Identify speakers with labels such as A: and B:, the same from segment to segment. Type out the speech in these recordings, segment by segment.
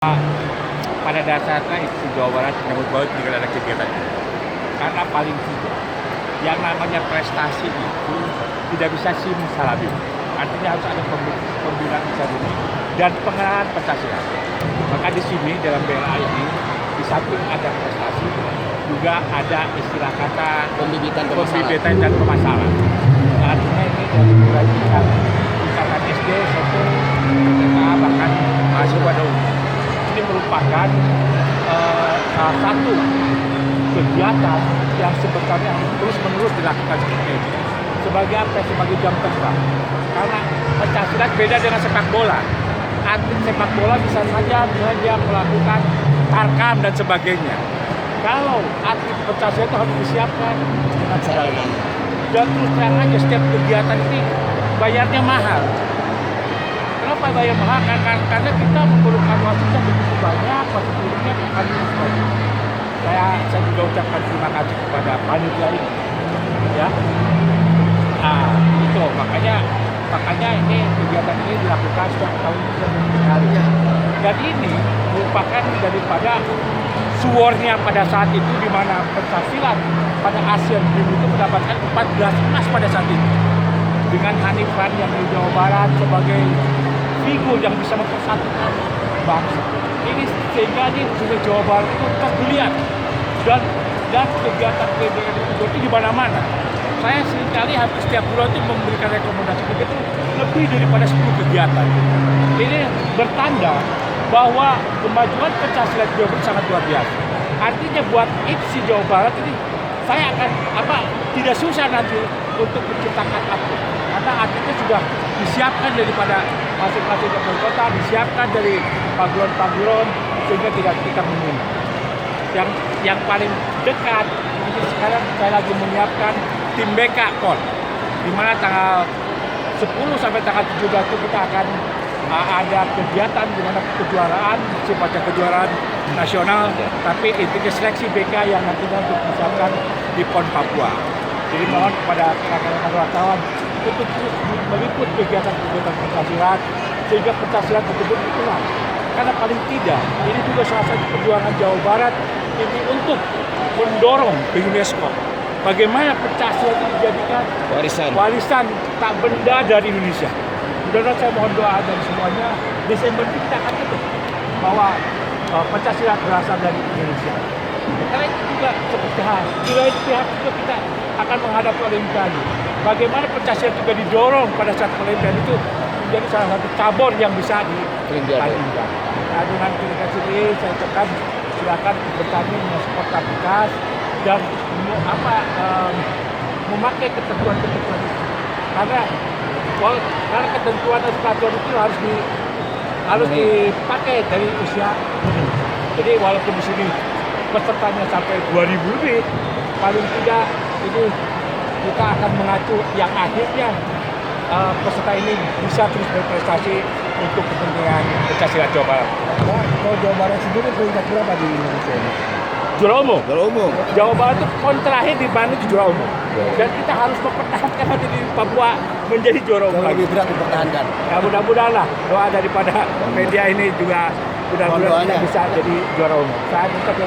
A: Pada dasarnya itu Jawa Barat menyambut baik dengan ada kegiatan ini. Karena paling tidak, yang namanya prestasi itu tidak bisa simsalabim. Artinya harus ada pembinaan secara ini dan pengenalan Pancasila. Maka di sini dalam BLA ini, di samping ada prestasi, juga ada istilah kata
B: pembibitan
A: dan pemasaran. Artinya ini dari mulai tingkatan SD, SMP, SMA, bahkan mahasiswa pada umumnya. Ini merupakan salah satu kegiatan yang sebenarnya terus-menerus dilakukan seperti ini. Sebagai apa? Sebagai jam terbang. Karena Pancasila beda dengan sepak bola. Atlet sepak bola bisa saja dia melakukan tarkam dan sebagainya. Kalau atlet Pancasila itu harus disiapkan dengan segalanya. Dan terus terang aja setiap kegiatan ini bayarnya mahal. Kenapa bayar mahal? Karena kita memerlukan waktunya begitu banyak, waktunya habis banyak. Saya juga ucapkan terima kasih kepada panitia ini, ya. Itu makanya ini kegiatan ini dilakukan setiap tahun sekali. Dan ini merupakan daripada suwornya pada saat itu, di mana pencaksilat pada Asian Games itu mendapatkan 14 emas pada saat itu. Dengan Hanifan yang di Jawa Barat sebagai figur yang bisa mempersatukan bangsa. Ini sehingga di Jawa Barat itu terlihat dan kegiatan PBN itu di mana-mana. Saya seringkali hampir setiap bulan itu memberikan rekomendasi begitu lebih daripada 10 kegiatan. Ini bertanda bahwa kemajuan Pancasila di Jawa Barat sangat luar biasa. Artinya buat IPSI Jawa Barat ini saya akan tidak susah nanti untuk menciptakan atlet. Karena atletnya sudah disiapkan daripada masing-masing kota, disiapkan dari paguron-paguron sehingga tidak kita menunggu. Yang paling dekat ini sekarang saya lagi menyiapkan tim BK PON, di mana tanggal 10 sampai tanggal 17 itu kita akan ada kegiatan di mana kejuaraan, sifatnya kejuaraan nasional, tapi intinya seleksi BK yang nantinya untuk disiapkan di PON Papua. Jadi mohon kepada rekan-rekan wartawan untuk terus meliput kegiatan-kegiatan Pancasila sehingga Pancasila betul-betul dikenal. Karena paling tidak ini juga salah satu perjuangan Jawa Barat ini untuk mendorong ke UNESCO bagaimana Pancasila itu dijadikan warisan tak benda dari Indonesia. Mudah-mudahan saya mohon doa dari semuanya, Desember kita akan tutup bahwa Pancasila berasal dari Indonesia. Karena itu juga seperti hal, di lain pihak juga kita akan menghadapi Olimpiade. Bagaimana Pancasila juga didorong pada saat Olimpiade itu menjadi salah satu cabur yang bisa ditandingkan. Nah, dengan kira-kira sini saya ucapkan silakan bertani dengan sportivitas dan memakai ketentuan-ketentuan itu. Karena ketentuan dan peraturan itu harus dipakai dari usia ini. Jadi walaupun di sini pesertanya sampai 2000 lebih, paling tidak ini kita akan mengacu yang akhirnya peserta ini bisa terus berprestasi untuk kepentingan Pancasila Jawa Barat.
C: Kalau Jawa Barat sendiri peringkat berapa di Indonesia ini?
A: Juara umum.
C: Jawa
A: Barat itu PON terakhir di Bandung juara umum. Dan kita harus mempertahankan nanti di Papua menjadi juara umum.
C: Lebih berat dipertahankan.
A: Ya mudah-mudahan lah doa daripada media ini juga mudah-mudahan kita bisa jadi juara umum. Saya minta ke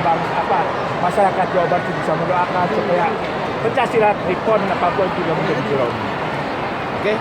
A: masyarakat Jawa Barat bisa mendoakan supaya Pancasila di PON Papua juga menjadi juara umum.
C: Oke.